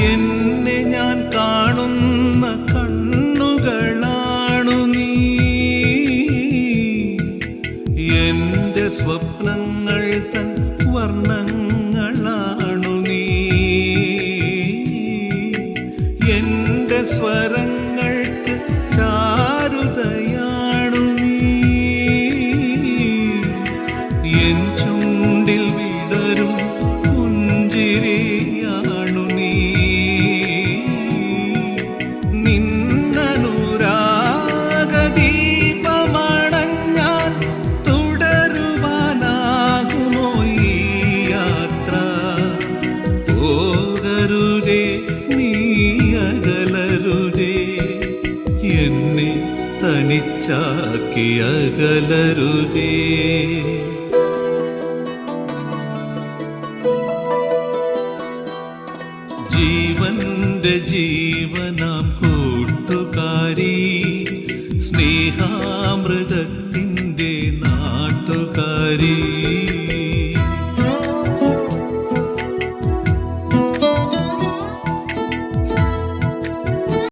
എന്നെ ഞാൻ കാണുന്ന കണ്ണുകളാണു നീ, എന്റെ സ്വപ്നങ്ങൾ തൻ വർണ്ണങ്ങളാണു നീ, എന്റെ സ്വരങ്ങൾക്ക് ചാരുതയാണു നീ, എൻ ചുണ്ടിൽ വിടരും പുഞ്ചിരിയാണു നീ, നിന്നനുരാഗദീപമണഞ്ഞാൽ തുടരുവാനാകുമോ ഈ യാത്ര? പോകരുതേ നീ അകലരുതേ, എന്നെ തനിച്ചാക്കി അകലരുതേ. ജീവന്റെ ജീവനാം കൂട്ടുകാരി, സ്നേഹാമൃതത്തിൻ്റെ നാട്ടുകാരി,